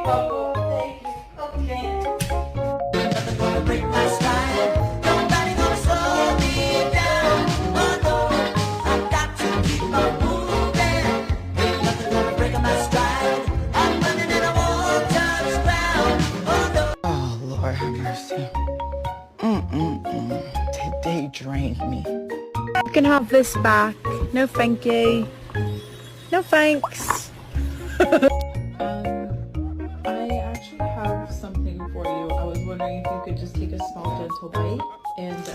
Papa. Thank you. Okay. Nothing gonna break my stride. Nobody gonna slow me down. Oh no, I've got to keep on moving. Ain't nothing gonna break my stride. I'm running and I won't touch ground. Oh no. Oh, Lord have mercy. Today drained me. You can have this back. No thank you. No thanks. I actually have something for you. I was wondering if you could just take a small gentle bite and